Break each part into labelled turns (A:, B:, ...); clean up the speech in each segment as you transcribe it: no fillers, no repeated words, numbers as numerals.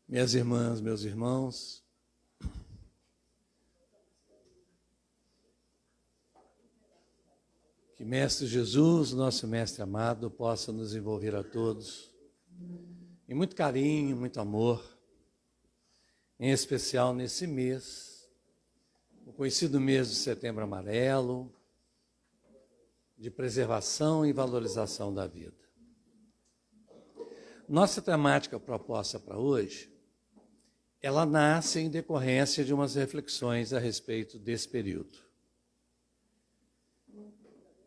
A: Minhas irmãs, meus irmãos, que Mestre Jesus, nosso Mestre amado, possa nos envolver a todos em muito carinho, muito amor, em especial nesse mês, o conhecido mês de Setembro Amarelo, de preservação e valorização da vida. Nossa temática proposta para hoje, ela nasce em decorrência de umas reflexões a respeito desse período.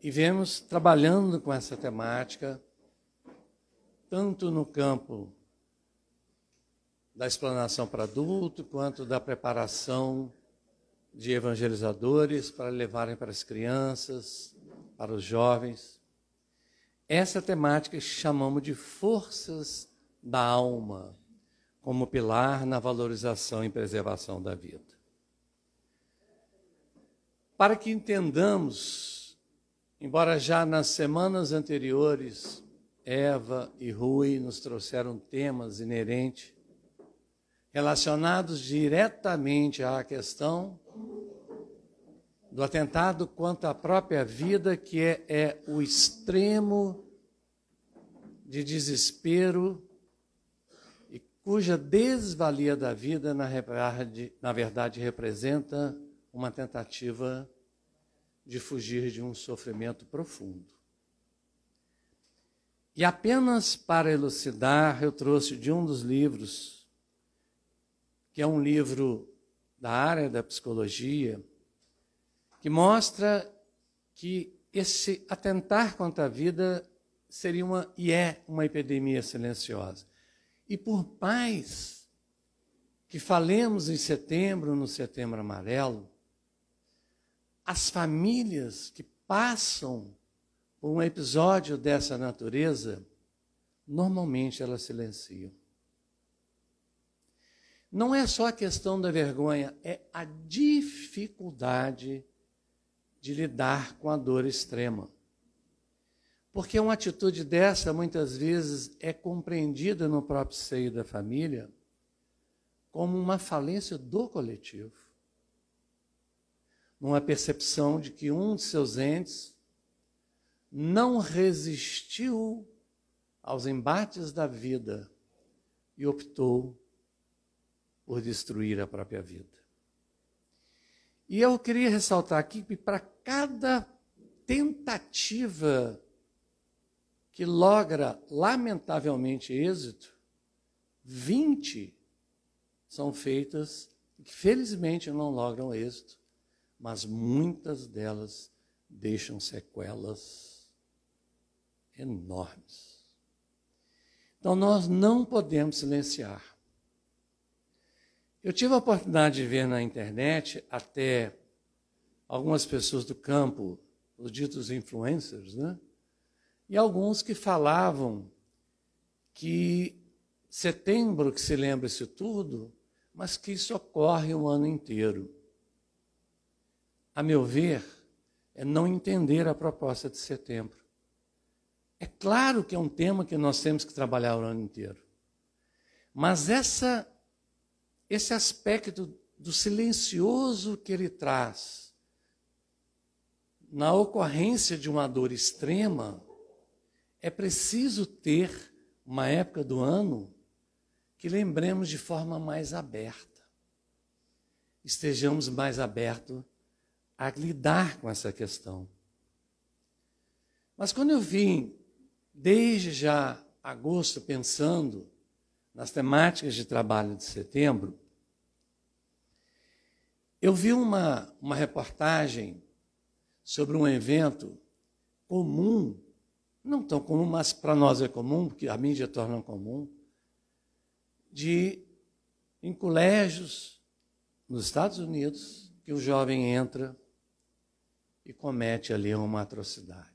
A: E vemos trabalhando com essa temática, tanto no campo da explanação para adulto, quanto da preparação de evangelizadores para levarem para as crianças, para os jovens. Essa temática chamamos de forças da alma, como pilar na valorização e preservação da vida. Para que entendamos, embora já nas semanas anteriores, Eva e Rui nos trouxeram temas inerentes, relacionados diretamente à questão do atentado contra a própria vida, que é o extremo de desespero e cuja desvalia da vida, na verdade, representa uma tentativa de fugir de um sofrimento profundo. E apenas para elucidar, eu trouxe de um dos livros, que é um livro da área da psicologia, que mostra que esse atentar contra a vida seria uma epidemia silenciosa. E por mais que falemos em setembro, no Setembro Amarelo, as famílias que passam por um episódio dessa natureza, normalmente elas silenciam. Não é só a questão da vergonha, é a dificuldade de lidar com a dor extrema. Porque uma atitude dessa, muitas vezes, é compreendida no próprio seio da família como uma falência do coletivo. Numa percepção de que um de seus entes não resistiu aos embates da vida e optou por destruir a própria vida. E eu queria ressaltar aqui que para cada tentativa que logra, lamentavelmente, êxito, 20 são feitas que, felizmente, não logram êxito, mas muitas delas deixam sequelas enormes. Então, nós não podemos silenciar. Eu tive a oportunidade de ver na internet até algumas pessoas do campo, os ditos influencers, né? E alguns que falavam que setembro que se lembra isso tudo, mas que isso ocorre o ano inteiro. A meu ver, é não entender a proposta de setembro. É claro que é um tema que nós temos que trabalhar o ano inteiro. Mas esse aspecto do silencioso que ele traz na ocorrência de uma dor extrema, é preciso ter uma época do ano que lembremos de forma mais aberta. Estejamos mais abertos a lidar com essa questão. Mas quando eu vim, desde já agosto, pensando nas temáticas de trabalho de setembro, eu vi uma reportagem sobre um evento comum, não tão comum, mas para nós é comum, porque a mídia torna comum, em colégios nos Estados Unidos, que o jovem entra e comete ali uma atrocidade.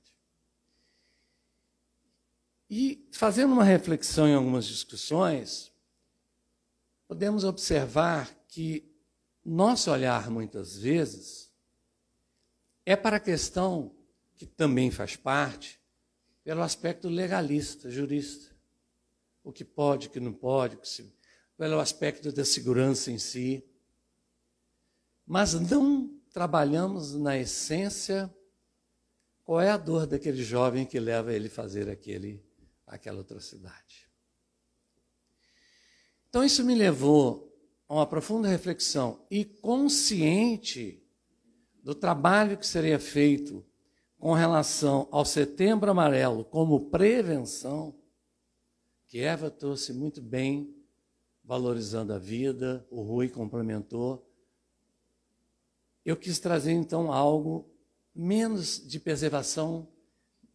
A: E, fazendo uma reflexão em algumas discussões, podemos observar que nosso olhar, muitas vezes, é para a questão que também faz parte, pelo aspecto legalista, jurista. O que pode, o que não pode, pelo aspecto da segurança em si, mas não trabalhamos na essência qual é a dor daquele jovem que leva ele a fazer aquela atrocidade. Então isso me levou a uma profunda reflexão e consciente do trabalho que seria feito com relação ao Setembro Amarelo como prevenção, que Eva trouxe muito bem, valorizando a vida, o Rui complementou. Eu quis trazer, então, algo menos de preservação,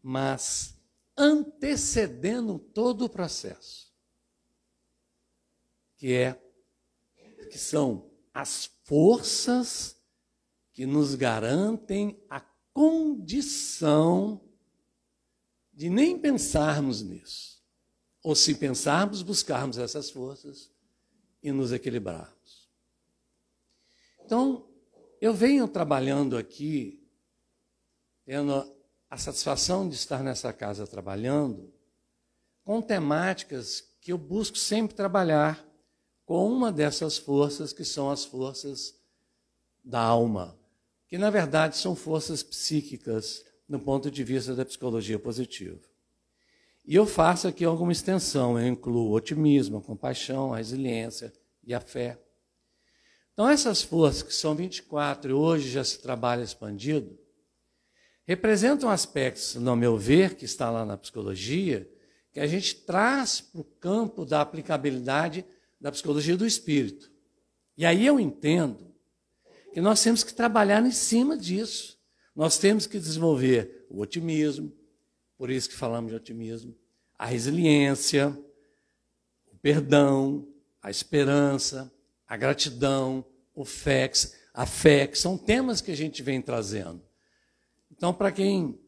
A: mas antecedendo todo o processo, que são as forças que nos garantem a condição de nem pensarmos nisso, ou se pensarmos, buscarmos essas forças e nos equilibrarmos. Então, eu venho trabalhando aqui, tendo a satisfação de estar nessa casa trabalhando, com temáticas que eu busco sempre trabalhar com uma dessas forças, que são as forças da alma, que, na verdade, são forças psíquicas, no ponto de vista da psicologia positiva. E eu faço aqui alguma extensão, eu incluo o otimismo, a compaixão, a resiliência e a fé. Então, essas forças, que são 24 e hoje já se trabalha expandido, representam aspectos, no meu ver, que está lá na psicologia, que a gente traz para o campo da aplicabilidade da psicologia do espírito. E aí eu entendo que nós temos que trabalhar em cima disso. Nós temos que desenvolver o otimismo, por isso que falamos de otimismo, a resiliência, o perdão, a esperança, a gratidão, a fé, que são temas que a gente vem trazendo. Então, para quem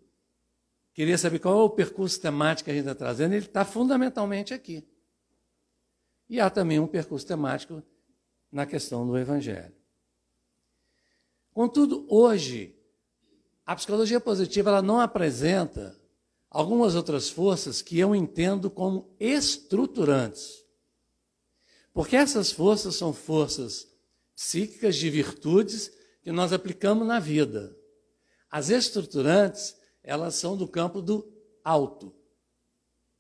A: queria saber qual é o percurso temático que a gente está trazendo, ele está fundamentalmente aqui. E há também um percurso temático na questão do Evangelho. Contudo, hoje, a psicologia positiva ela não apresenta algumas outras forças que eu entendo como estruturantes. Porque essas forças são forças psíquicas de virtudes que nós aplicamos na vida. As estruturantes, elas são do campo do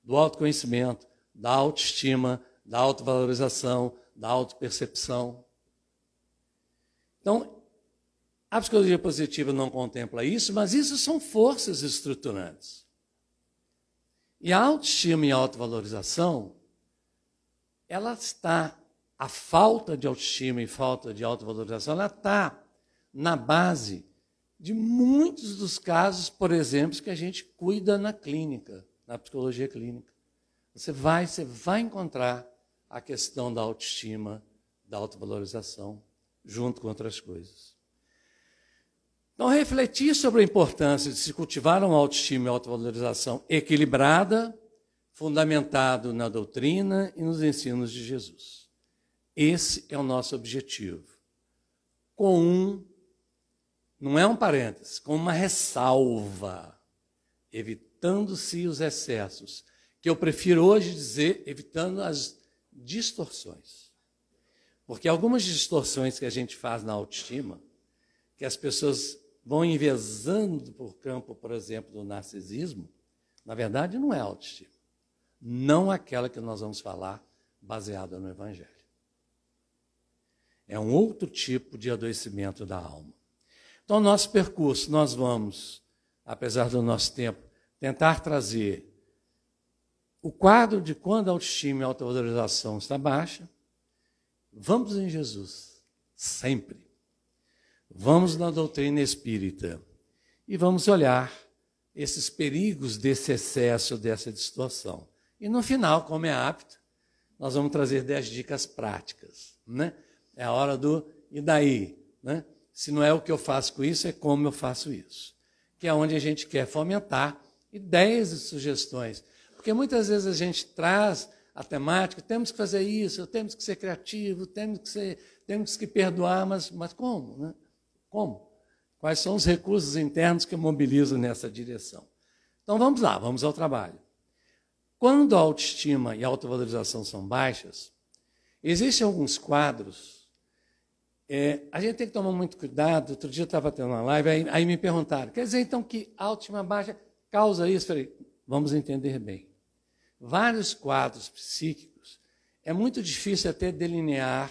A: autoconhecimento, da autoestima, da autovalorização, da autopercepção. Então, a psicologia positiva não contempla isso, mas isso são forças estruturantes. E a autoestima e a autovalorização, a falta de autoestima e falta de autovalorização, ela está na base de muitos dos casos, por exemplo, que a gente cuida na clínica, na psicologia clínica. Você vai encontrar a questão da autoestima, da autovalorização, junto com outras coisas. Então, refletir sobre a importância de se cultivar uma autoestima e autovalorização equilibrada, fundamentado na doutrina e nos ensinos de Jesus. Esse é o nosso objetivo. Não é um parênteses, com uma ressalva, evitando-se os excessos, que eu prefiro hoje dizer, evitando as distorções. Porque algumas distorções que a gente faz na autoestima, que as pessoas vão envezando por campo, por exemplo, do narcisismo, na verdade não é autoestima. Não aquela que nós vamos falar baseada no Evangelho. É um outro tipo de adoecimento da alma. Então, nosso percurso, nós vamos, apesar do nosso tempo, tentar trazer o quadro de quando a autoestima e a autovalorização está baixa. Vamos em Jesus, sempre. Vamos na doutrina espírita e vamos olhar esses perigos desse excesso, dessa distorção. E no final, como é apto, nós vamos trazer 10 dicas práticas. Né? É a hora do e daí? Né? Se não é o que eu faço com isso, é como eu faço isso. Que é onde a gente quer fomentar ideias e sugestões. Porque muitas vezes a gente traz a temática, temos que fazer isso, temos que ser criativo, temos que perdoar, mas como? Né? Como? Quais são os recursos internos que eu mobilizo nessa direção? Então vamos lá, vamos ao trabalho. Quando a autoestima e a autovalorização são baixas, Existem alguns quadros, a gente tem que tomar muito cuidado. Outro dia eu estava tendo uma live, aí me perguntaram, quer dizer então que autoestima baixa causa isso? Eu falei, vamos entender bem. Vários quadros psíquicos, é muito difícil até delinear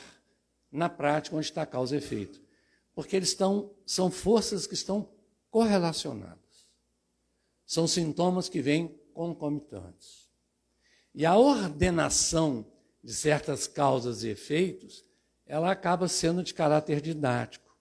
A: na prática onde está a causa e efeito, porque são forças que estão correlacionadas. São sintomas que vêm concomitantes. E a ordenação de certas causas e efeitos, ela acaba sendo de caráter didático.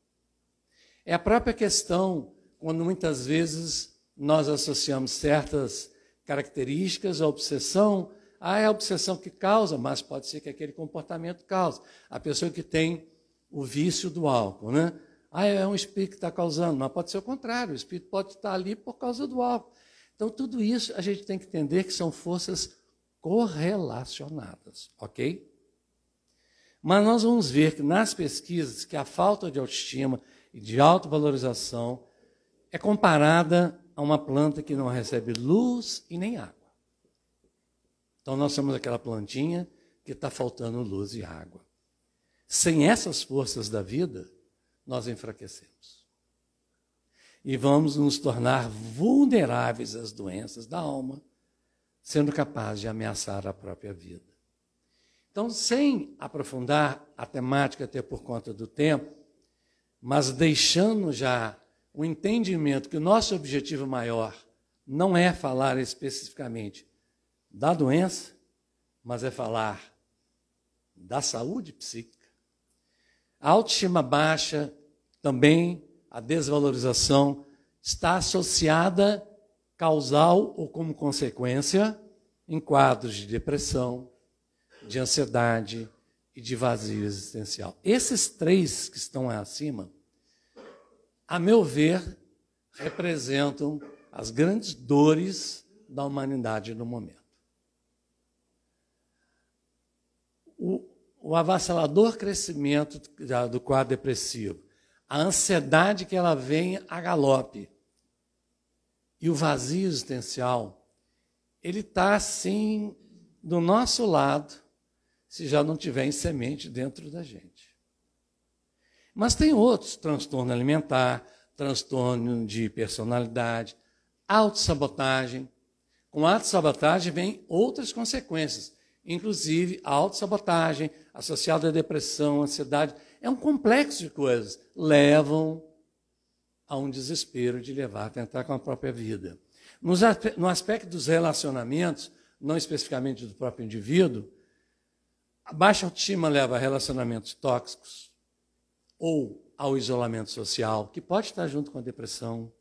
A: É a própria questão, quando muitas vezes nós associamos certas características à obsessão. É a obsessão que causa, mas pode ser que aquele comportamento cause. A pessoa que tem o vício do álcool, né? É um espírito que está causando, mas pode ser o contrário, o espírito pode estar ali por causa do álcool. Então, tudo isso a gente tem que entender que são forças correlacionadas, ok? Mas nós vamos ver que nas pesquisas que a falta de autoestima e de autovalorização é comparada a uma planta que não recebe luz e nem água. Então, nós somos aquela plantinha que está faltando luz e água. Sem essas forças da vida, nós enfraquecemos. E vamos nos tornar vulneráveis às doenças da alma, sendo capazes de ameaçar a própria vida. Então, sem aprofundar a temática, até por conta do tempo, mas deixando já o entendimento que o nosso objetivo maior não é falar especificamente da doença, mas é falar da saúde psíquica. A autoestima baixa, também a desvalorização, está associada causal ou como consequência em quadros de depressão, de ansiedade e de vazio existencial. Esses três que estão acima, a meu ver, representam as grandes dores da humanidade no momento. O avassalador crescimento do quadro depressivo, a ansiedade que ela vem a galope e o vazio existencial, ele está assim do nosso lado, se já não tiver em semente dentro da gente. Mas tem outros, transtorno alimentar, transtorno de personalidade, autossabotagem. Com autossabotagem vem outras consequências, inclusive a autossabotagem associada à depressão, ansiedade. É um complexo de coisas, levam a um desespero de levar a tentar com a própria vida. No aspecto dos relacionamentos, não especificamente do próprio indivíduo, a baixa autoestima leva a relacionamentos tóxicos ou ao isolamento social, que pode estar junto com a depressão,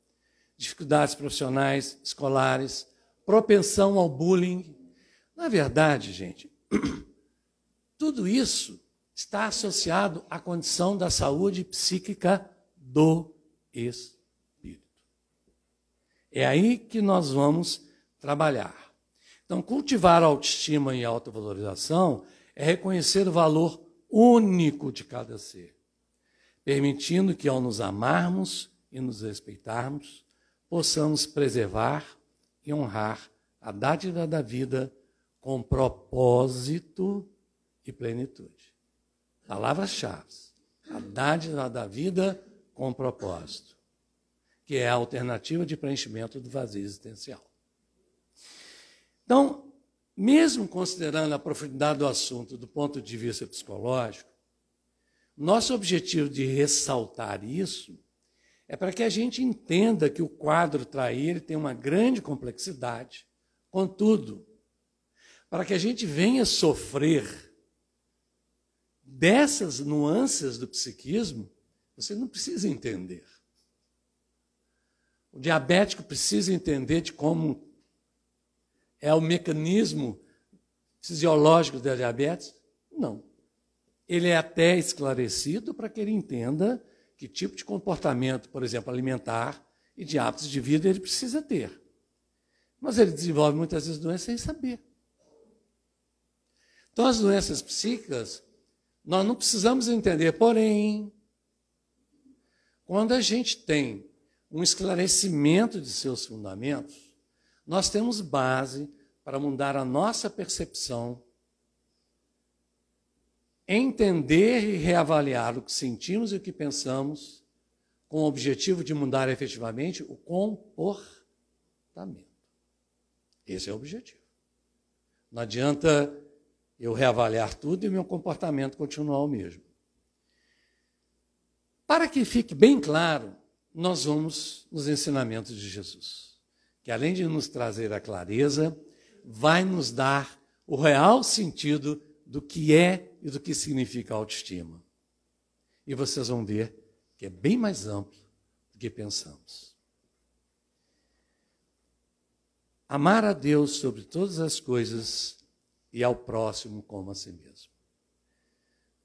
A: dificuldades profissionais, escolares, propensão ao bullying. Na verdade, gente, tudo isso está associado à condição da saúde psíquica do espírito. É aí que nós vamos trabalhar. Então, cultivar a autoestima e a autovalorização é reconhecer o valor único de cada ser, permitindo que, ao nos amarmos e nos respeitarmos, possamos preservar e honrar a dádiva da vida com propósito e plenitude. Palavras-chave. A dádiva da vida com propósito, que é a alternativa de preenchimento do vazio existencial. Então, mesmo considerando a profundidade do assunto do ponto de vista psicológico, nosso objetivo de ressaltar isso é para que a gente entenda que o quadro trair tem uma grande complexidade, contudo, para que a gente venha sofrer dessas nuances do psiquismo, você não precisa entender. O diabético precisa entender de como é o mecanismo fisiológico da diabetes? Não. Ele é até esclarecido para que ele entenda que tipo de comportamento, por exemplo, alimentar e de hábitos de vida ele precisa ter. Mas ele desenvolve muitas vezes doenças sem saber. Então, as doenças psíquicas, nós não precisamos entender, porém, quando a gente tem um esclarecimento de seus fundamentos, nós temos base para mudar a nossa percepção entender e reavaliar o que sentimos e o que pensamos, com o objetivo de mudar efetivamente o comportamento. Esse é o objetivo. Não adianta eu reavaliar tudo e meu comportamento continuar o mesmo. Para que fique bem claro, nós vamos nos ensinamentos de Jesus, que além de nos trazer a clareza, vai nos dar o real sentido do que é e do que significa autoestima. E vocês vão ver que é bem mais amplo do que pensamos. Amar a Deus sobre todas as coisas e ao próximo como a si mesmo.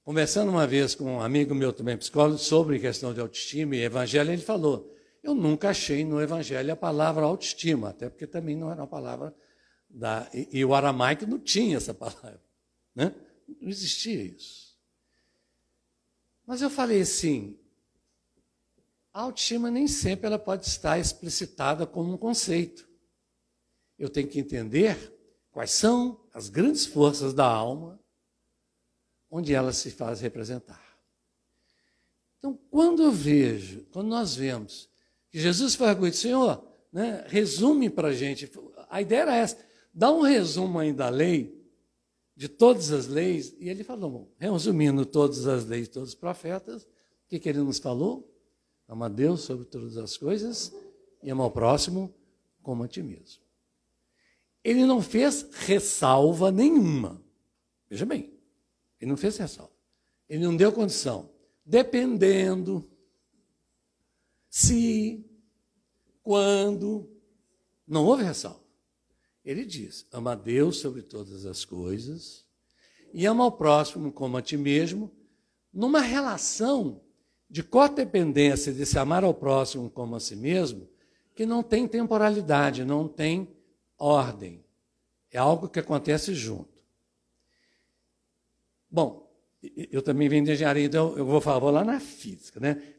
A: Conversando uma vez com um amigo meu também, psicólogo, sobre questão de autoestima e evangelho, ele falou, eu nunca achei no evangelho a palavra autoestima, até porque também não era uma palavra e o aramaico não tinha essa palavra, né? Não existia isso. Mas eu falei assim, a autoestima nem sempre ela pode estar explicitada como um conceito. Eu tenho que entender quais são as grandes forças da alma onde ela se faz representar. Então, quando nós vemos que Jesus foi arguído, Senhor, né, resume para a gente, a ideia era essa, dá um resumo aí da lei, de todas as leis, e ele falou, resumindo todas as leis, todos os profetas, o que ele nos falou? Ama a Deus sobre todas as coisas e ama ao próximo como a ti mesmo. Ele não fez ressalva nenhuma. Veja bem, ele não fez ressalva. Ele não deu condição. Dependendo, se, quando, não houve ressalva. Ele diz, ama a Deus sobre todas as coisas e ama ao próximo como a ti mesmo, numa relação de codependência de se amar ao próximo como a si mesmo, que não tem temporalidade, não tem ordem. É algo que acontece junto. Bom, eu também venho de engenharia, então eu vou lá na física, né?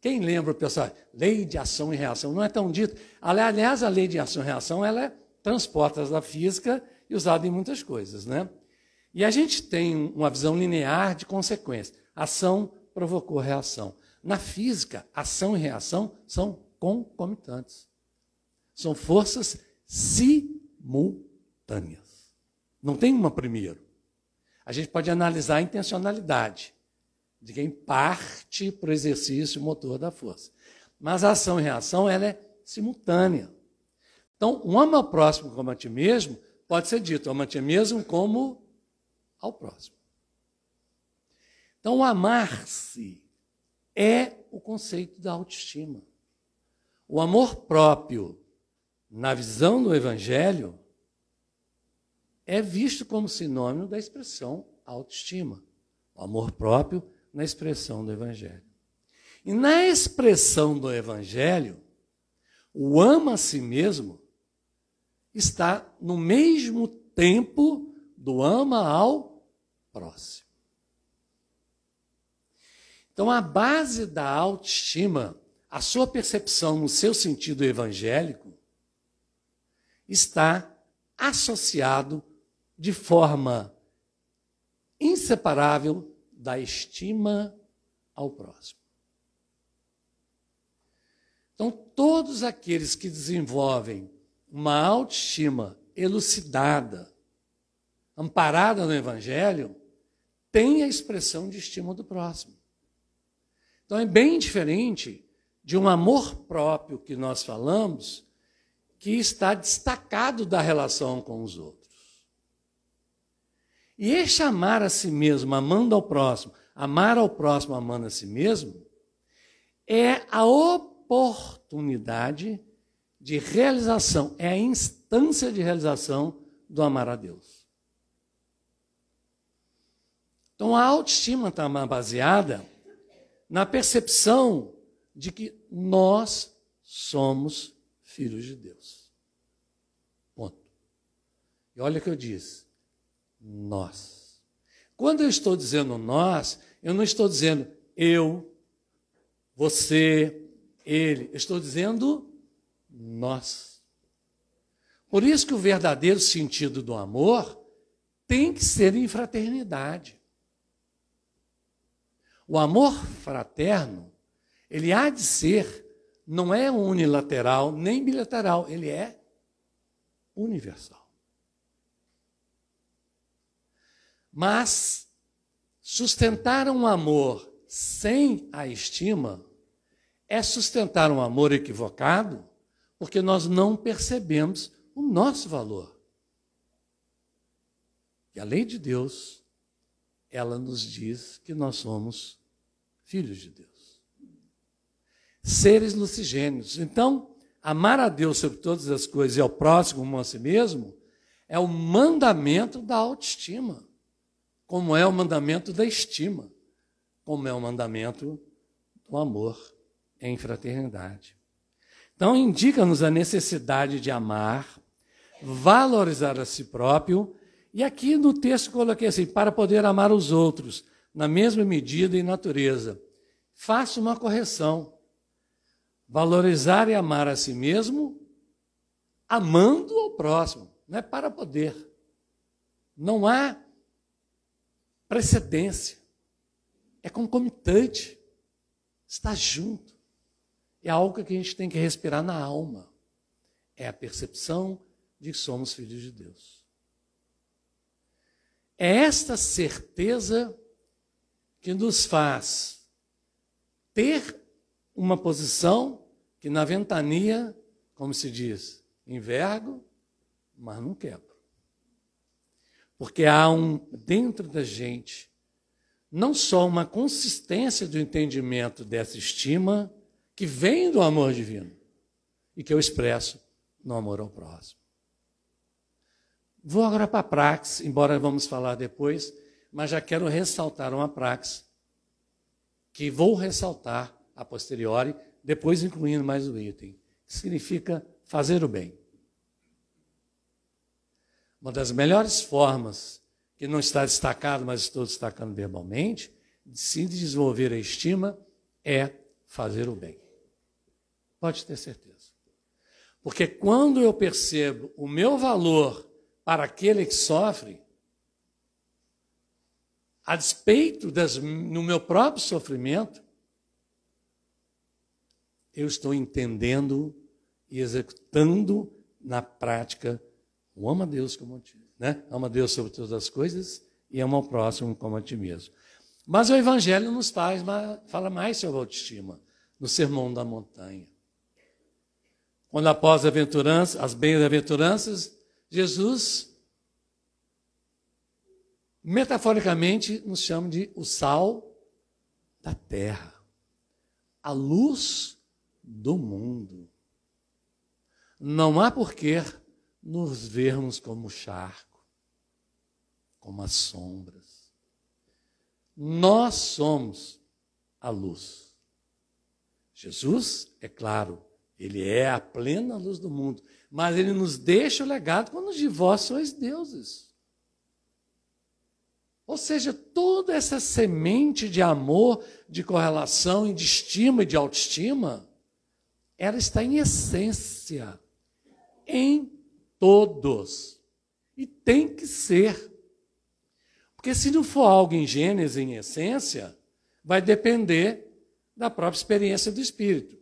A: Quem lembra, pessoal, lei de ação e reação, não é tão dito. Aliás, a lei de ação e reação, ela é transposta da física e usada em muitas coisas, né? E a gente tem uma visão linear de consequência. Ação provocou reação. Na física, ação e reação são concomitantes. São forças simultâneas. Não tem uma primeiro. A gente pode analisar a intencionalidade de quem parte para o exercício motor da força. Mas a ação e reação, ela é simultânea. Então, o ama ao próximo como a ti mesmo, pode ser dito, ama a ti mesmo como ao próximo. Então, o amar-se é o conceito da autoestima. O amor próprio, na visão do Evangelho, é visto como sinônimo da expressão autoestima. O amor próprio na expressão do Evangelho. E na expressão do Evangelho, o ama a si mesmo está no mesmo tempo do ama ao próximo. Então, a base da autoestima, a sua percepção no seu sentido evangélico, está associado de forma inseparável da estima ao próximo. Então, todos aqueles que desenvolvem uma autoestima elucidada, amparada no Evangelho, têm a expressão de estima do próximo. Então, é bem diferente de um amor próprio que nós falamos, que está destacado da relação com os outros. E este amar a si mesmo, amando ao próximo, amar ao próximo, amando a si mesmo, é a oportunidade de realização, é a instância de realização do amar a Deus. Então, a autoestima está baseada na percepção de que nós somos filhos de Deus. Ponto. E olha o que eu disse. Nós. Quando eu estou dizendo nós, eu não estou dizendo eu, você, ele. Eu estou dizendo nós. Por isso que o verdadeiro sentido do amor tem que ser em fraternidade. O amor fraterno, ele há de ser, não é unilateral nem bilateral, ele é universal. Mas sustentar um amor sem a estima é sustentar um amor equivocado, porque nós não percebemos o nosso valor. E a lei de Deus, ela nos diz que nós somos filhos de Deus. Seres lucigênios. Então, amar a Deus sobre todas as coisas e ao próximo como a si mesmo é o mandamento da autoestima, como é o mandamento da estima, como é o mandamento do amor em fraternidade. Então, indica-nos a necessidade de amar, valorizar a si próprio, e aqui no texto coloquei assim, para poder amar os outros, na mesma medida e natureza. Faça uma correção. Valorizar e amar a si mesmo, amando ao próximo, não é para poder. Não há precedência, é concomitante, está junto. É algo que a gente tem que respirar na alma. É a percepção de que somos filhos de Deus. É esta certeza que nos faz ter uma posição que na ventania, como se diz, envergo, mas não quebro. Porque há dentro da gente não só uma consistência do entendimento dessa estima que vem do amor divino e que eu expresso no amor ao próximo. Vou agora para a praxis, embora vamos falar depois, mas já quero ressaltar uma praxis que vou ressaltar a posteriori, depois incluindo mais o item, que significa fazer o bem. Uma das melhores formas, que não está destacado, mas estou destacando verbalmente, de se desenvolver a estima é fazer o bem. Pode ter certeza. Porque quando eu percebo o meu valor para aquele que sofre, a despeito no meu próprio sofrimento, eu estou entendendo e executando na prática o ama a Deus como a ti, né? Ama a Deus sobre todas as coisas e ama ao próximo como a ti mesmo. Mas o Evangelho nos fala mais sobre a autoestima, no Sermão da Montanha. Quando após as bem-aventuranças, Jesus, metaforicamente, nos chama de o sal da terra, a luz do mundo. Não há porquê nos vermos como charco, como as sombras. Nós somos a luz. Jesus, é claro, ele é a plena luz do mundo, mas ele nos deixa o legado quando de vós sois deuses. Ou seja, toda essa semente de amor, de correlação, de estima e de autoestima, ela está em essência, em todos. E tem que ser. Porque se não for algo em gênese, em essência, vai depender da própria experiência do Espírito.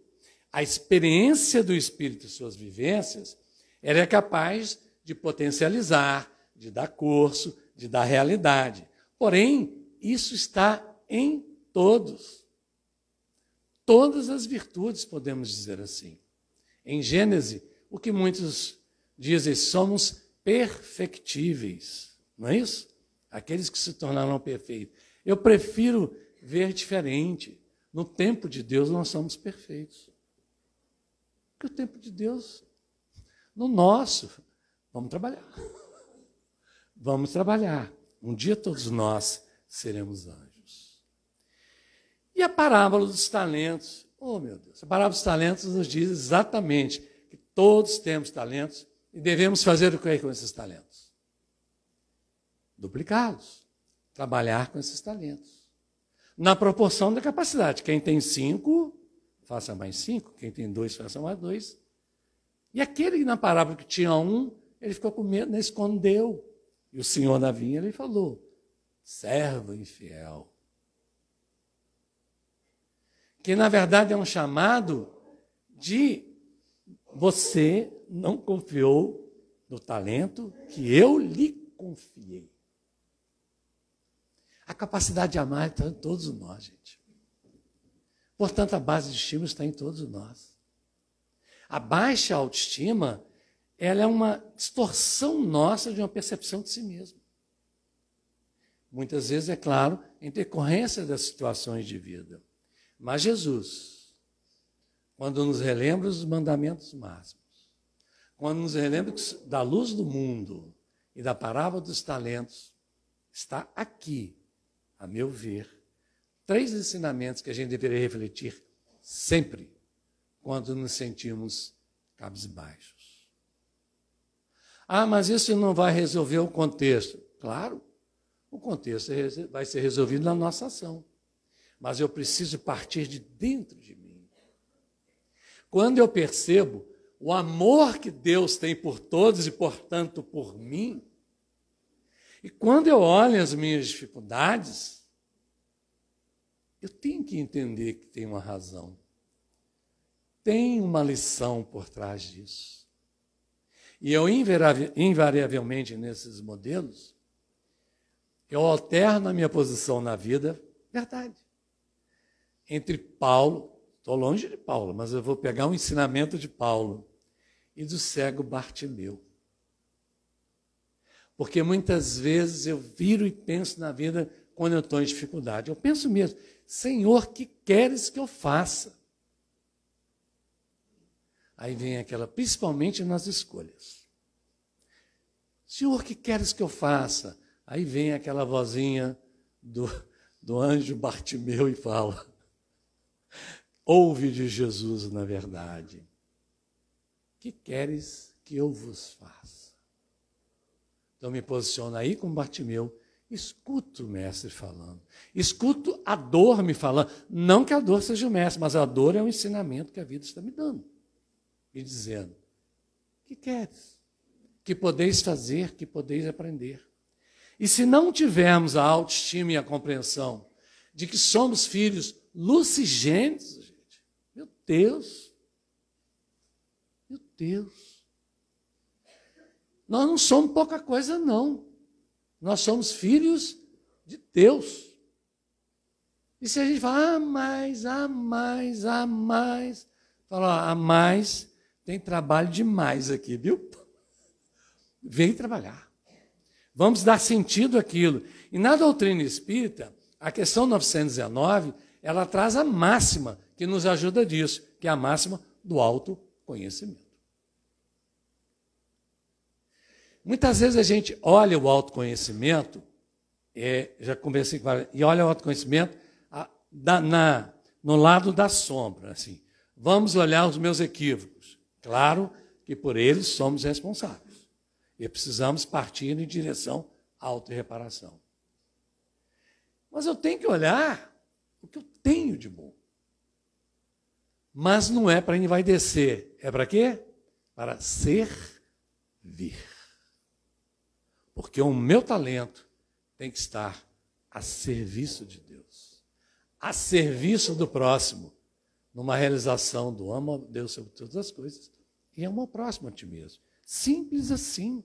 A: A experiência do Espírito e suas vivências, ela é capaz de potencializar, de dar curso, de dar realidade. Porém, isso está em todos. Todas as virtudes, podemos dizer assim. Em Gênesis, o que muitos dizem, somos perfectíveis. Não é isso? Aqueles que se tornaram perfeitos. Eu prefiro ver diferente. No tempo de Deus, nós somos perfeitos. Porque o tempo de Deus, no nosso, vamos trabalhar. Vamos trabalhar. Um dia todos nós seremos anjos. E a parábola dos talentos? Oh, meu Deus, a parábola dos talentos nos diz exatamente que todos temos talentos e devemos fazer o que com esses talentos? Duplicá-los, trabalhar com esses talentos. Na proporção da capacidade. Quem tem 5, faça mais 5. Quem tem 2, faça mais 2. E aquele na parábola que tinha 1, ele ficou com medo, né, escondeu. E o senhor da vinha, ele falou, servo infiel. que na verdade é um chamado de você não confiou no talento que eu lhe confiei. A capacidade de amar está em todos nós, gente. Portanto, a base de estímulo está em todos nós. A baixa autoestima, ela é uma distorção nossa de uma percepção de si mesmo. Muitas vezes, é claro, em decorrência das situações de vida. Mas Jesus, quando nos relembra os mandamentos máximos, quando nos relembra da luz do mundo e da parábola dos talentos, está aqui, a meu ver, 3 ensinamentos que a gente deveria refletir sempre quando nos sentimos cabisbaixos. Ah, mas isso não vai resolver o contexto. Claro, o contexto vai ser resolvido na nossa ação. Mas eu preciso partir de dentro de mim. Quando eu percebo o amor que Deus tem por todos e, portanto, por mim, e quando eu olho as minhas dificuldades, eu tenho que entender que tem uma razão. Tem uma lição por trás disso. E eu, invariavelmente, nesses modelos, eu alterno a minha posição na vida, verdade, entre Paulo, estou longe de Paulo, mas eu vou pegar um ensinamento de Paulo, e do cego Bartimeu. Porque muitas vezes eu viro e penso na vida quando eu estou em dificuldade. Eu penso mesmo, Senhor, que queres que eu faça? Aí vem aquela, principalmente nas escolhas. Senhor, que queres que eu faça? Aí vem aquela vozinha do anjo Bartimeu e fala, ouve de Jesus na verdade. Que queres que eu vos faça? Então me posiciono aí como Bartimeu, escuto o mestre falando, escuto a dor me falando, não que a dor seja o mestre, mas a dor é o ensinamento que a vida está me dando, me dizendo, que queres? Que podeis fazer, que podeis aprender. E se não tivermos a autoestima e a compreensão de que somos filhos lucigênitos, gente, meu Deus, nós não somos pouca coisa, não. Nós somos filhos de Deus. E se a gente fala, fala, a mais, tem trabalho demais aqui, viu? Vem trabalhar. Vamos dar sentido àquilo. E na doutrina espírita, a questão 919, ela traz a máxima que nos ajuda disso, que é a máxima do autoconhecimento. Muitas vezes a gente olha o autoconhecimento, já conversei com ela, e olha o autoconhecimento no lado da sombra. Assim. Vamos olhar os meus equívocos. Claro que por eles somos responsáveis. E precisamos partir em direção à autorreparação. Mas eu tenho que olhar o que eu tenho de bom. Mas não é para envaidecer. É para quê? Para servir. Porque o meu talento tem que estar a serviço de Deus, a serviço do próximo, numa realização do amo a Deus sobre todas as coisas e amo ao próximo a ti mesmo. Simples assim.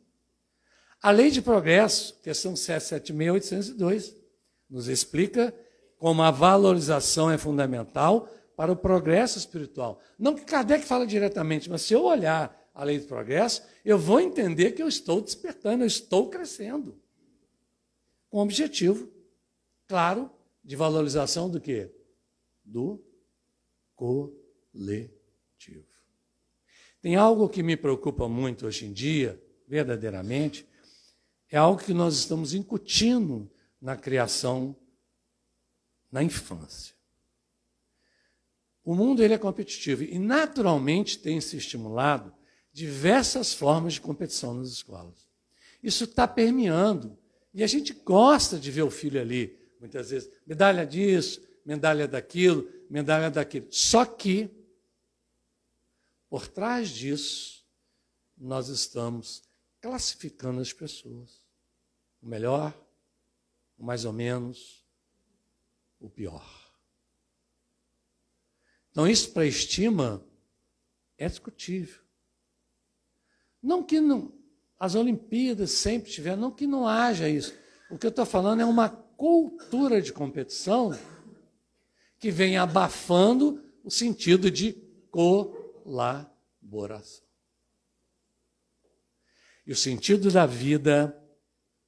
A: A lei de progresso, questão 776-802, nos explica como a valorização é fundamental para o progresso espiritual. Não que Kardec fala diretamente, mas se eu olhar a lei do progresso, eu vou entender que eu estou despertando, eu estou crescendo. Com o objetivo, claro, de valorização do quê? Do coletivo. Tem algo que me preocupa muito hoje em dia, verdadeiramente, é algo que nós estamos incutindo na criação, na infância. O mundo ele é competitivo e, naturalmente, tem se estimulado diversas formas de competição nas escolas. Isso está permeando. E a gente gosta de ver o filho ali, muitas vezes, medalha disso, medalha daquilo, medalha daquilo. Só que, por trás disso, nós estamos classificando as pessoas. O melhor, o mais ou menos, o pior. Então, isso para estima é discutível. Não que não, as Olimpíadas sempre tiveram, não que não haja isso. O que eu estou falando é uma cultura de competição que vem abafando o sentido de colaboração. E o sentido da vida,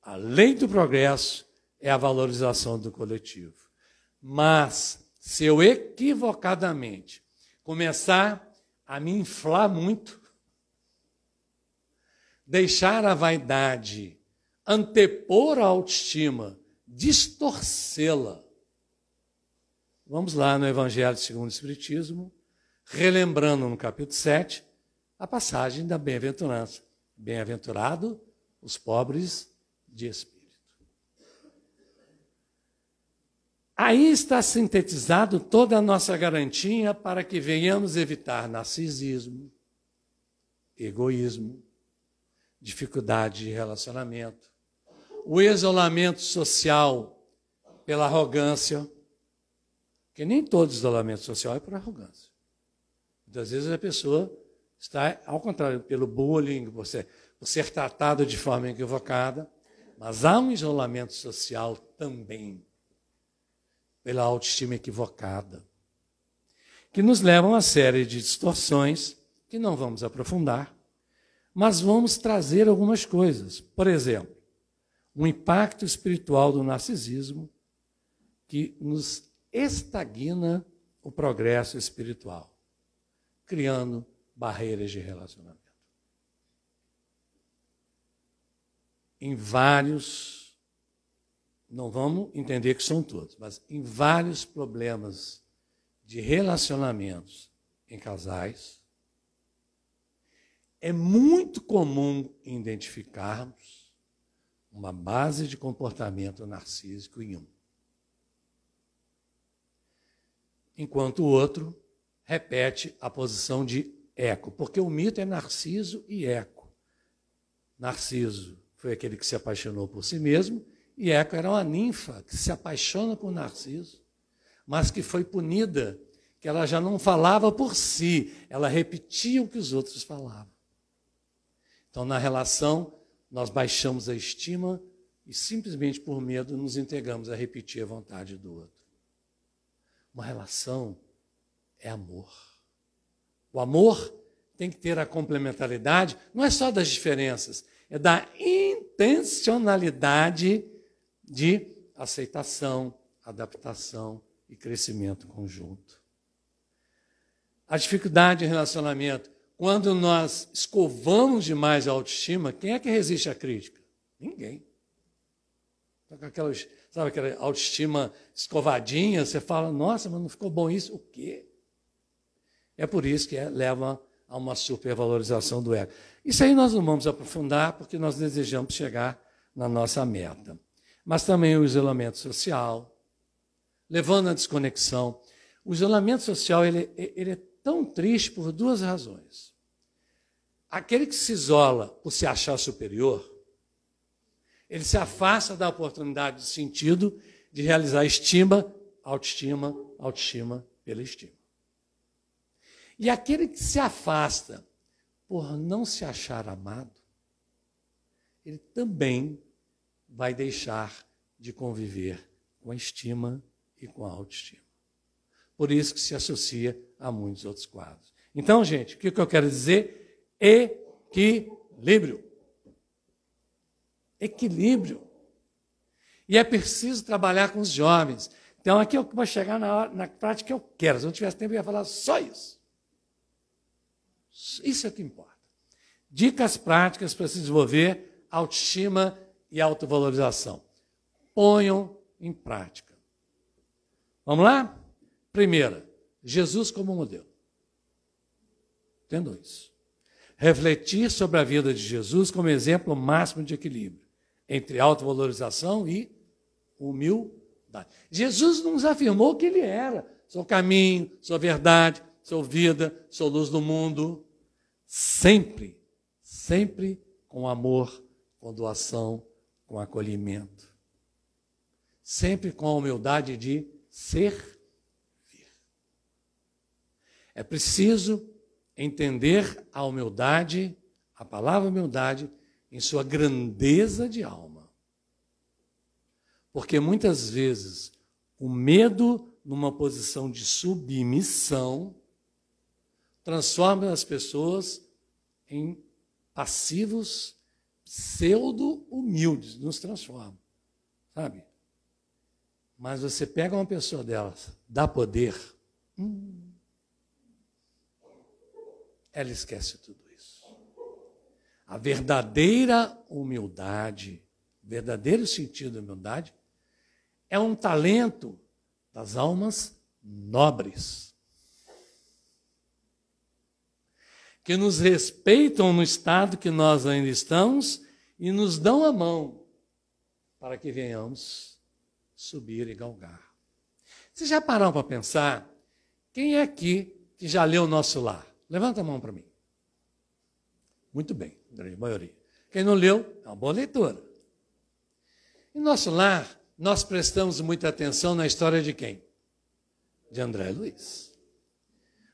A: além do progresso, é a valorização do coletivo. Mas, se eu equivocadamente começar a me inflar muito, deixar a vaidade antepor a autoestima, distorcê-la. Vamos lá no Evangelho segundo o Espiritismo, relembrando no capítulo 7, a passagem da bem-aventurança. Bem-aventurado os pobres de espírito. Aí está sintetizado toda a nossa garantia para que venhamos evitar narcisismo, egoísmo, dificuldade de relacionamento, o isolamento social pela arrogância, porque nem todo isolamento social é por arrogância. Muitas vezes a pessoa está, ao contrário, pelo bullying, por ser tratado de forma equivocada, mas há um isolamento social também pela autoestima equivocada, que nos levam a uma série de distorções que não vamos aprofundar, mas vamos trazer algumas coisas. Por exemplo, um impacto espiritual do narcisismo que nos estagna o progresso espiritual, criando barreiras de relacionamento. Em vários, não vamos entender que são todos, mas em vários problemas de relacionamentos em casais, é muito comum identificarmos uma base de comportamento narcísico em um. Enquanto o outro repete a posição de eco, porque o mito é Narciso e Eco. Narciso foi aquele que se apaixonou por si mesmo, e Eco era uma ninfa que se apaixona por Narciso, mas que foi punida, que ela já não falava por si, ela repetia o que os outros falavam. Então, na relação, nós baixamos a estima e simplesmente por medo nos entregamos a repetir a vontade do outro. Uma relação é amor. O amor tem que ter a complementaridade, não é só das diferenças, é da intencionalidade de aceitação, adaptação e crescimento conjunto. A dificuldade em relacionamento, quando nós escovamos demais a autoestima, quem é que resiste à crítica? Ninguém. Sabe aquela autoestima escovadinha, você fala, nossa, mas não ficou bom isso? O quê? É por isso que leva a uma supervalorização do ego. Isso aí nós não vamos aprofundar, porque nós desejamos chegar na nossa meta. Mas também o isolamento social, levando à desconexão. O isolamento social ele é tão triste por duas razões. Aquele que se isola por se achar superior, ele se afasta da oportunidade de sentido de realizar estima, autoestima pela estima. E aquele que se afasta por não se achar amado, ele também vai deixar de conviver com a estima e com a autoestima. Por isso que se associa a muitos outros quadros. Então, gente, o que eu quero dizer? Equilíbrio. Equilíbrio. E é preciso trabalhar com os jovens. Então, aqui eu vou chegar na prática que eu quero. Se eu não tivesse tempo, eu ia falar só isso. Isso é o que importa. Dicas práticas para se desenvolver autoestima e autovalorização. Ponham em prática. Vamos lá? Primeira, Jesus como modelo. Entendam isso. Refletir sobre a vida de Jesus como exemplo máximo de equilíbrio entre autovalorização e humildade. Jesus nos afirmou que ele era. Sou caminho, sou verdade, sou vida, sou luz do mundo. Sempre, sempre com amor, com doação, com acolhimento. Sempre com a humildade de servir. É preciso entender a humildade, a palavra humildade, em sua grandeza de alma. Porque muitas vezes o medo numa posição de submissão transforma as pessoas em passivos, pseudo-humildes, nos transforma, sabe? Mas você pega uma pessoa delas, dá poder, ela esquece tudo isso. A verdadeira humildade, o verdadeiro sentido da humildade, é um talento das almas nobres, que nos respeitam no estado que nós ainda estamos e nos dão a mão para que venhamos subir e galgar. Vocês já pararam para pensar? Quem é aqui que já leu o Nosso Lar? Levanta a mão para mim. Muito bem, a grande maioria. Quem não leu, é uma boa leitura. Em Nosso Lar, nós prestamos muita atenção na história de quem? De André Luiz.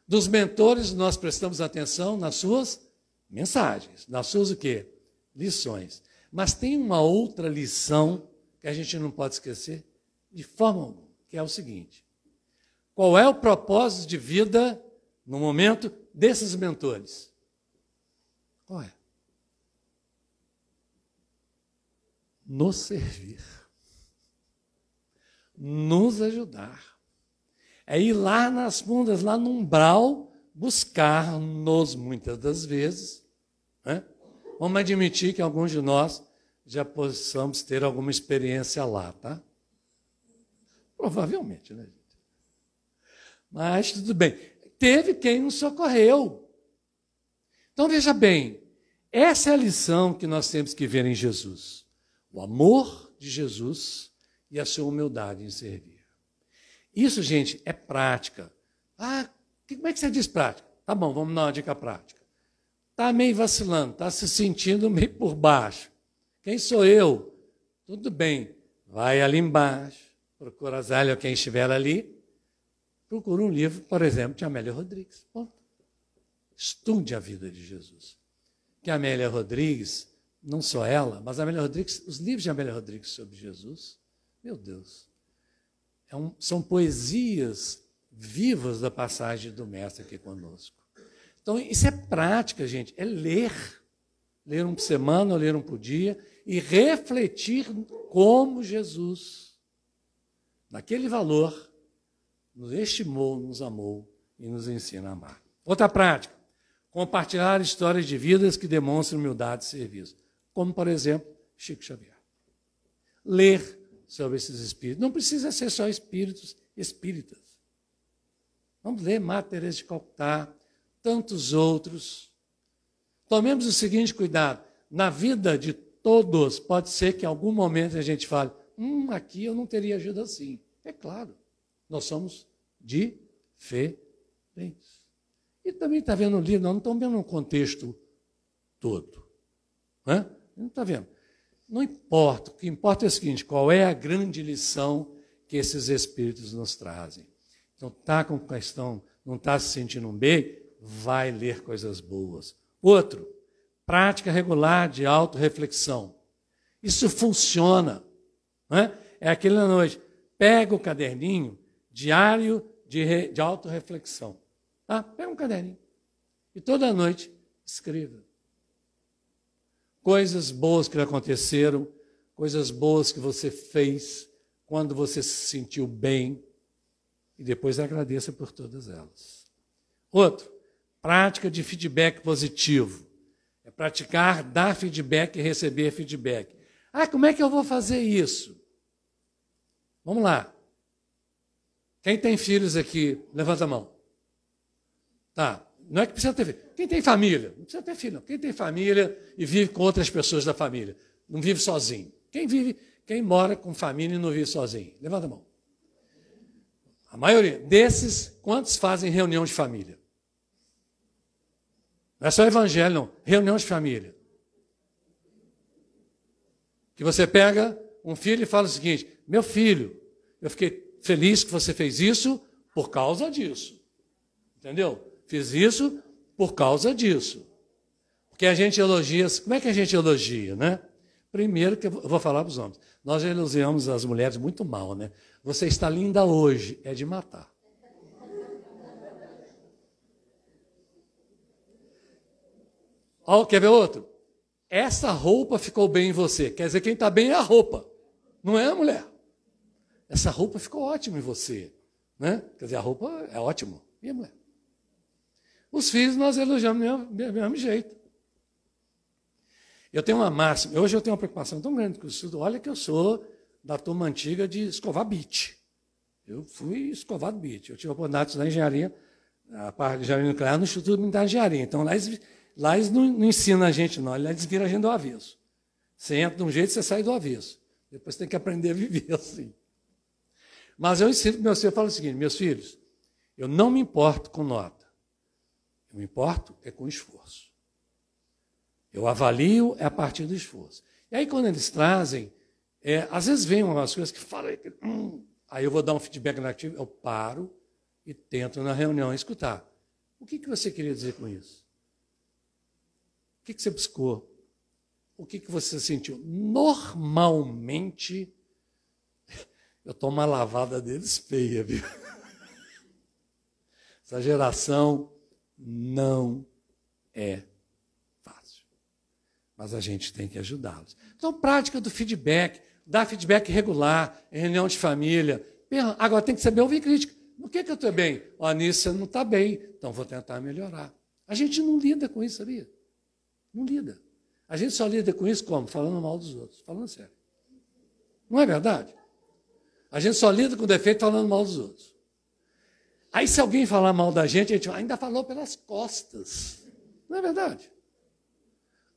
A: Dos mentores, nós prestamos atenção nas suas mensagens, nas suas o quê? Lições. Mas tem uma outra lição que a gente não pode esquecer de forma alguma, que é o seguinte: qual é o propósito de vida no momento desses mentores? Qual é? Nos servir, nos ajudar. É ir lá nas fundas, lá no umbral, buscar-nos muitas das vezes. Né? Vamos admitir que alguns de nós já possamos ter alguma experiência lá, tá? Provavelmente, né, gente? Mas tudo bem. Teve quem nos socorreu. Então, veja bem, essa é a lição que nós temos que ver em Jesus. O amor de Jesus e a sua humildade em servir. Isso, gente, é prática. Ah, como é que você diz prática? Tá bom, vamos dar uma dica prática. Está meio vacilando, está se sentindo meio por baixo. Quem sou eu? Tudo bem, vai ali embaixo, procura Zélia ou quem estiver ali, procura um livro, por exemplo, de Amélia Rodrigues. Bom, estude a vida de Jesus. Que a Amélia Rodrigues, não só ela, mas a Amélia Rodrigues, os livros de Amélia Rodrigues sobre Jesus, meu Deus, são poesias vivas da passagem do Mestre aqui conosco. Então, isso é prática, gente, é ler. Ler um por semana, ou ler um por dia, e refletir como Jesus, naquele valor, nos estimou, nos amou e nos ensina a amar. Outra prática, compartilhar histórias de vidas que demonstram humildade e serviço. Como, por exemplo, Chico Xavier. Ler sobre esses espíritos. Não precisa ser só espíritos espíritas. Vamos ler Madre Teresa de Calcutá, tantos outros. Tomemos o seguinte cuidado. Na vida de todos, pode ser que em algum momento a gente fale, aqui eu não teria agido assim. É claro, nós somos diferentes. E também está vendo o livro, nós não estamos vendo um contexto todo. Não está vendo. Não importa, o que importa é o seguinte, qual é a grande lição que esses espíritos nos trazem. Então, está com questão, não está se sentindo bem, vai ler coisas boas. Outro, prática regular de autorreflexão. Isso funciona. É aquele na noite, pega o caderninho, diário de autorreflexão. Tá? Pega um caderninho e toda noite escreva. Coisas boas que aconteceram, coisas boas que você fez, quando você se sentiu bem, e depois agradeça por todas elas. Outro, prática de feedback positivo. É praticar, dar feedback e receber feedback. Como é que eu vou fazer isso? Vamos lá. Quem tem filhos aqui, levanta a mão. Tá. Não é que precisa ter filho. Quem tem família? Não precisa ter filho, não. Quem tem família e vive com outras pessoas da família, não vive sozinho. Quem mora com família e não vive sozinho? Levanta a mão. A maioria desses, quantos fazem reunião de família? Não é só evangelho, não. Reunião de família. Que você pega um filho e fala o seguinte, meu filho, eu fiquei feliz que você fez isso por causa disso. Entendeu? Fiz isso por causa disso. Porque a gente elogia... Como é que a gente elogia, né? Primeiro, que eu vou falar para os homens. Nós elogiamos as mulheres muito mal, né? Você está linda hoje, é de matar. Ó, quer ver outro? Essa roupa ficou bem em você. Quer dizer, quem está bem é a roupa, não é a mulher. Essa roupa ficou ótima em você, né? Quer dizer, a roupa é ótima. E a mulher? Os filhos nós elogiamos do mesmo jeito. Eu tenho uma máxima, hoje eu tenho uma preocupação tão grande com o estudo. Olha que eu sou da turma antiga de escovar bit. Eu fui escovado bit. Eu tive a oportunidade de estudar engenharia, a parte de engenharia nuclear, no Instituto Militar de Engenharia. Então, lá eles não ensinam a gente, não. Lá eles viram a gente do avesso. Você entra de um jeito, você sai do avesso. Depois você tem que aprender a viver assim. Mas eu ensino para meus filhos, eu falo o seguinte, meus filhos, eu não me importo com nota. Eu me importo é com esforço. Eu avalio a partir do esforço. E aí, quando eles trazem, às vezes vem umas coisas que falam, aí eu vou dar um feedback negativo, eu paro e tento na reunião escutar. O que você queria dizer com isso? O que você buscou? O que você sentiu? Normalmente, eu tomo uma lavada deles feia, viu? Essa geração não é fácil. Mas a gente tem que ajudá-los. Então, prática do feedback, dar feedback regular, em reunião de família. Agora tem que saber ouvir crítica. No que eu estou bem? Ó, nisso você não está bem, então vou tentar melhorar. A gente não lida com isso, sabia? Não lida. A gente só lida com isso como? Falando mal dos outros, falando sério. Não é verdade? A gente só lida com o defeito falando mal dos outros. Aí se alguém falar mal da gente, a gente ainda falou pelas costas. Não é verdade?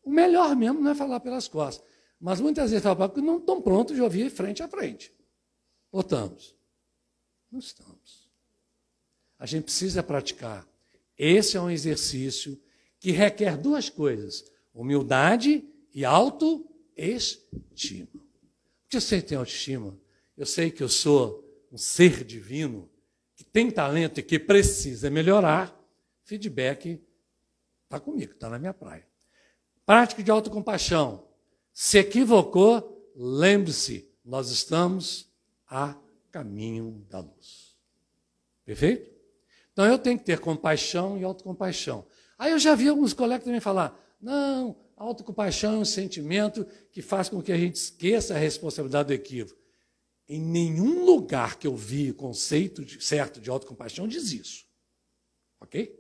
A: O melhor mesmo não é falar pelas costas. Mas muitas vezes fala porque não estão prontos de ouvir frente a frente. Ou estamos? Não estamos. A gente precisa praticar. Esse é um exercício que requer duas coisas: humildade e autoestima. Porque eu sei que tenho autoestima, eu sei que eu sou um ser divino, que tem talento e que precisa melhorar. Feedback está comigo, está na minha praia. Prática de autocompaixão. Se equivocou, lembre-se, nós estamos a caminho da luz. Perfeito? Então eu tenho que ter compaixão e autocompaixão. Aí eu já vi alguns colegas também falar, não, a autocompaixão é um sentimento que faz com que a gente esqueça a responsabilidade do equívoco. Em nenhum lugar que eu vi o conceito certo de autocompaixão diz isso. Ok?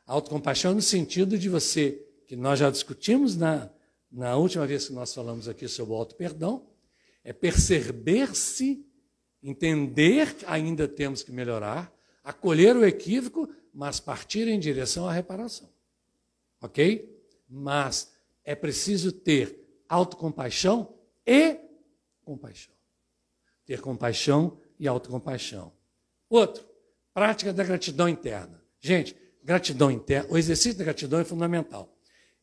A: Autocompaixão no sentido de você, que nós já discutimos na última vez que nós falamos aqui sobre o auto-perdão, é perceber-se, entender que ainda temos que melhorar, acolher o equívoco, mas partir em direção à reparação. Ok? Mas é preciso ter autocompaixão e compaixão. Ter compaixão e autocompaixão. Outro, prática da gratidão interna. Gente, gratidão interna, o exercício da gratidão é fundamental.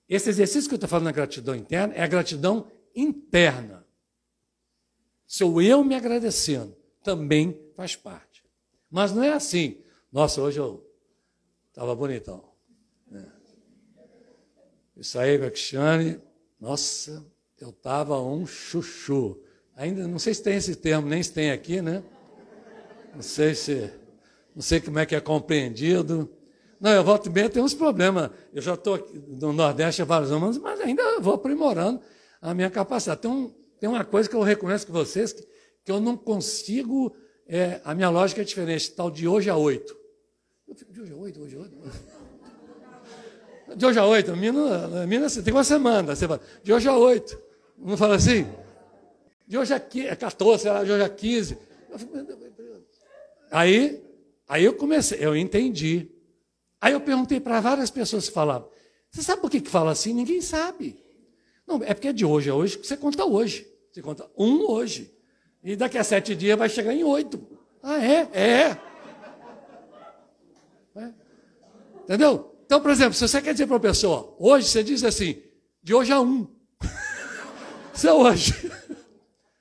A: Esse exercício que eu estou falando na gratidão interna é a gratidão interna. Sou eu me agradecendo, também faz parte. Mas não é assim. Nossa, hoje eu estava bonitão. Isso aí com a Cristiane, nossa, eu estava um chuchu. Ainda não sei se tem esse termo, nem se tem aqui, né? Não sei como é que é compreendido. Não, eu volto bem, tem uns problemas. Eu já estou no Nordeste há vários anos, mas ainda vou aprimorando a minha capacidade. Tem uma coisa que eu reconheço com vocês, que eu não consigo, a minha lógica é diferente, tal de hoje a 8. Eu fico de hoje a 8, hoje a 8. De hoje a 8, Minas tem uma semana, você fala, de hoje a 8. Não fala assim? De hoje a 14, sei lá, de hoje a 15. Aí eu comecei, eu entendi. Aí eu perguntei para várias pessoas que falavam, você sabe por que fala assim? Ninguém sabe. Não, é porque é de hoje a hoje que você conta hoje. Você conta um hoje. E daqui a 7 dias vai chegar em 8. Ah, é? Entendeu? Então, por exemplo, se você quer dizer para uma pessoa, hoje você diz assim, de hoje a 1. Isso é hoje.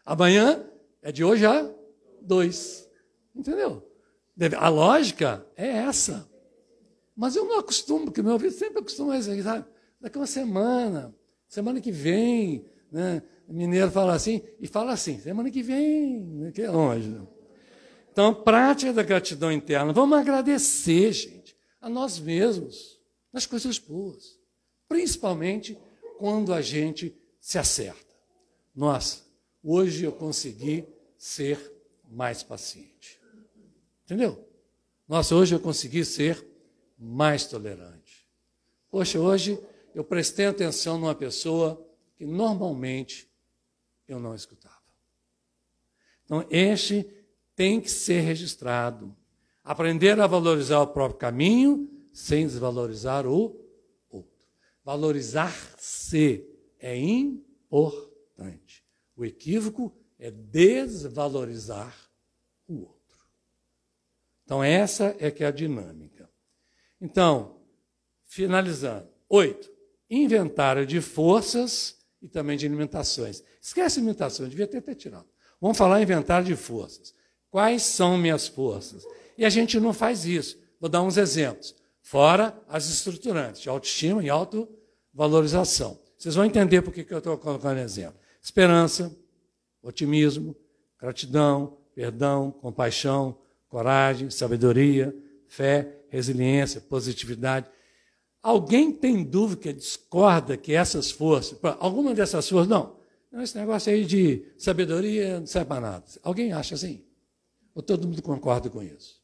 A: Amanhã é de hoje a 2. Entendeu? A lógica é essa. Mas eu não acostumo, porque meu ouvido sempre acostuma a isso aí, sabe? Daqui uma semana que vem, né? O mineiro fala assim, e fala assim, semana que vem, né? Que é longe. Né? Então, prática da gratidão interna. Vamos agradecer, gente, a nós mesmos, nas coisas boas. Principalmente quando a gente se acerta. Nossa, hoje eu consegui ser mais paciente. Entendeu? Nossa, hoje eu consegui ser mais tolerante. Poxa, hoje eu prestei atenção numa pessoa que normalmente eu não escutava. Então, este tem que ser registrado. Aprender a valorizar o próprio caminho sem desvalorizar o outro. Valorizar-se é importante. O equívoco é desvalorizar o outro. Então, essa é que é a dinâmica. Então, finalizando. 8. Inventário de forças e também de limitações. Esquece limitações, devia ter tirado. Vamos falar inventário de forças. Quais são minhas forças? E a gente não faz isso. Vou dar uns exemplos. Fora as estruturantes, de autoestima e autovalorização. Vocês vão entender por que eu estou colocando exemplo. Esperança, otimismo, gratidão, perdão, compaixão, coragem, sabedoria, fé, resiliência, positividade. Alguém tem dúvida, discorda que essas forças, alguma dessas forças, não, esse negócio aí de sabedoria não serve para nada. Alguém acha assim? Ou todo mundo concorda com isso?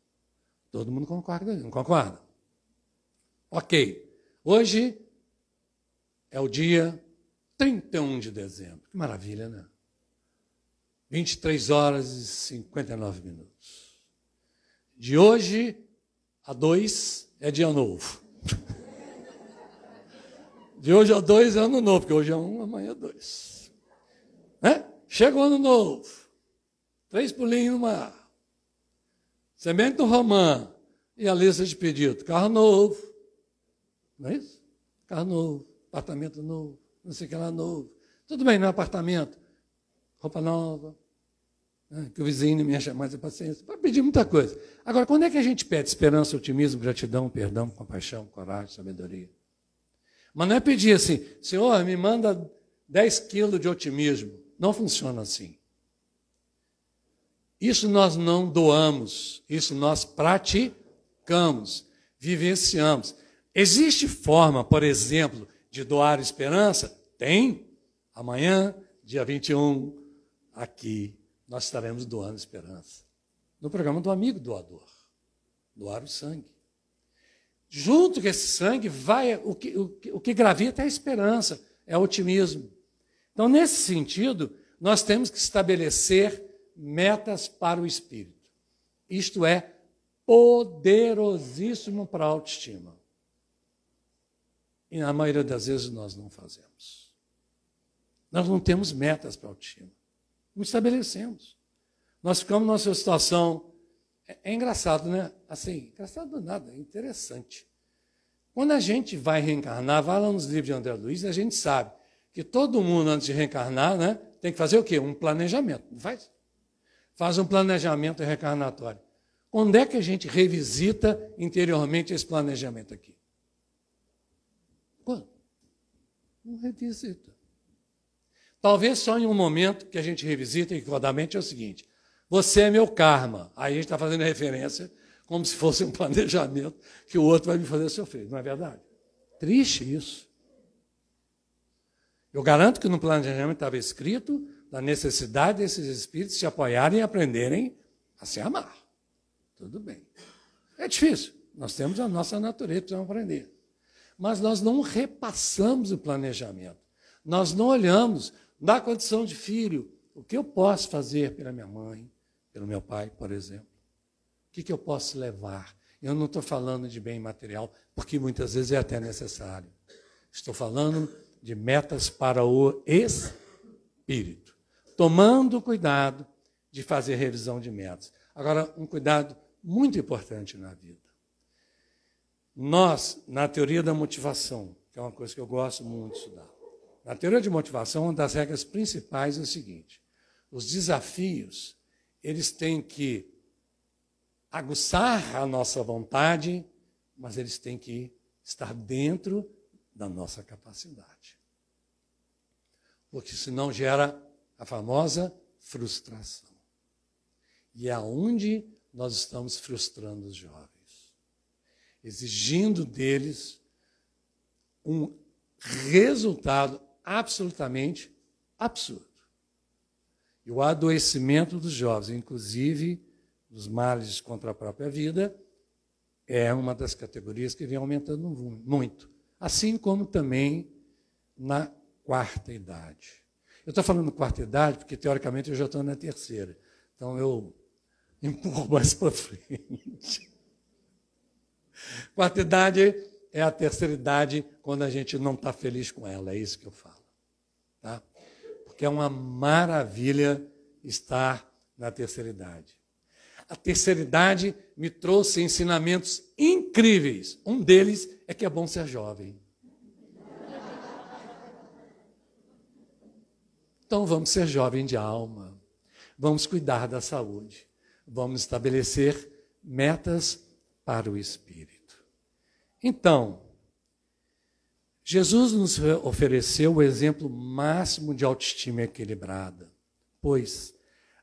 A: Todo mundo concorda, não concorda? Ok. Hoje é o dia 31 de dezembro. Que maravilha, né? 23 horas e 59 minutos. De hoje a 2 é dia novo. De hoje a 2 é ano novo, porque hoje é 1, amanhã é 2. Né? Chega o ano novo. 3 pulinhos no mar. Semente do romã. E a lista de pedido. Carro novo. Não é isso? Carro novo. Apartamento novo. Não sei o que lá novo. Tudo bem, não é apartamento. Roupa nova. Né? Que o vizinho me enche mais a paciência. Pode pedir muita coisa. Agora, quando é que a gente pede esperança, otimismo, gratidão, perdão, compaixão, coragem, sabedoria? Mas não é pedir assim, Senhor, me manda 10 quilos de otimismo. Não funciona assim. Isso nós não doamos, isso nós praticamos, vivenciamos. Existe forma, por exemplo, de doar esperança? Tem. Amanhã, dia 21, aqui, nós estaremos doando esperança. No programa do Amigo Doador. Doar o sangue. Junto com esse sangue vai o que gravita é a esperança, é o otimismo. Então, nesse sentido, nós temos que estabelecer metas para o espírito. Isto é poderosíssimo para a autoestima. E na maioria das vezes nós não fazemos. Nós não temos metas para a autoestima. Não estabelecemos. Nós ficamos numa situação... É engraçado, né? Assim, engraçado nada, é interessante. Quando a gente vai reencarnar, vai lá nos livros de André Luiz, a gente sabe que todo mundo, antes de reencarnar, né, tem que fazer o quê? Um planejamento. Não faz? Faz um planejamento reencarnatório. Quando é que a gente revisita interiormente esse planejamento aqui? Quando? Não revisita. Talvez só em um momento que a gente revisita equivocadamente é o seguinte: você é meu karma. Aí a gente está fazendo referência como se fosse um planejamento que o outro vai me fazer sofrer. Não é verdade? Triste isso. Eu garanto que no planejamento estava escrito da necessidade desses espíritos se apoiarem e aprenderem a se amar. Tudo bem. É difícil. Nós temos a nossa natureza, precisamos aprender. Mas nós não repassamos o planejamento. Nós não olhamos na condição de filho o que eu posso fazer pela minha mãe, pelo meu pai, por exemplo. O que eu posso levar? Eu não estou falando de bem material, porque muitas vezes é até necessário. Estou falando de metas para o espírito, tomando cuidado de fazer revisão de metas. Agora, um cuidado muito importante na vida. Nós, na teoria da motivação, que é uma coisa que eu gosto muito de estudar, na teoria de motivação, uma das regras principais é o seguinte: os desafios, eles têm que aguçar a nossa vontade mas eles têm que estar dentro da nossa capacidade. Porque senão gera a famosa frustração. E é aonde nós estamos frustrando os jovens, exigindo deles um resultado absolutamente absurdo. E o adoecimento dos jovens, inclusive dos males contra a própria vida, é uma das categorias que vem aumentando muito. Assim como também na quarta idade. Eu estou falando quarta idade porque, teoricamente, eu já estou na terceira. Então, eu empurro mais para frente. Quarta idade é a terceira idade quando a gente não está feliz com ela, é isso que eu falo. Tá? Porque é uma maravilha estar na terceira idade. A terceira idade me trouxe ensinamentos incríveis. Um deles é que é bom ser jovem. Então vamos ser jovem de alma. Vamos cuidar da saúde. Vamos estabelecer metas para o espírito. Então, Jesus nos ofereceu o exemplo máximo de autoestima equilibrada, pois,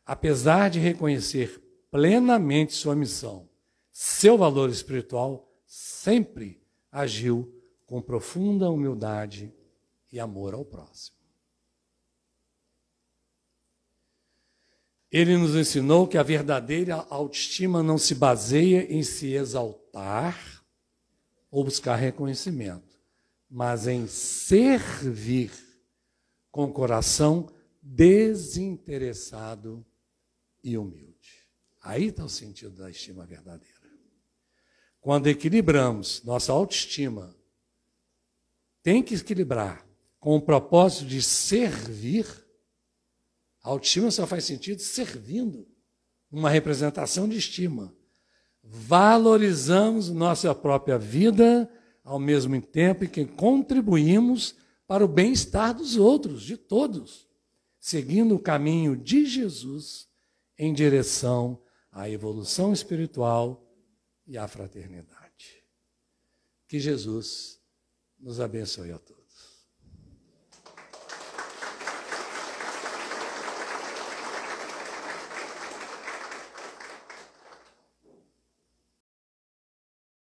A: apesar de reconhecer plenamente sua missão, seu valor espiritual sempre agiu com profunda humildade e amor ao próximo. Ele nos ensinou que a verdadeira autoestima não se baseia em se exaltar ou buscar reconhecimento, mas em servir com coração desinteressado e humilde. Aí está o sentido da estima verdadeira. Quando equilibramos nossa autoestima, tem que equilibrar com o propósito de servir. A autoestima só faz sentido servindo, uma representação de estima. Valorizamos nossa própria vida ao mesmo tempo em que contribuímos para o bem-estar dos outros, de todos, seguindo o caminho de Jesus em direção à evolução espiritual e à fraternidade. Que Jesus nos abençoe a todos.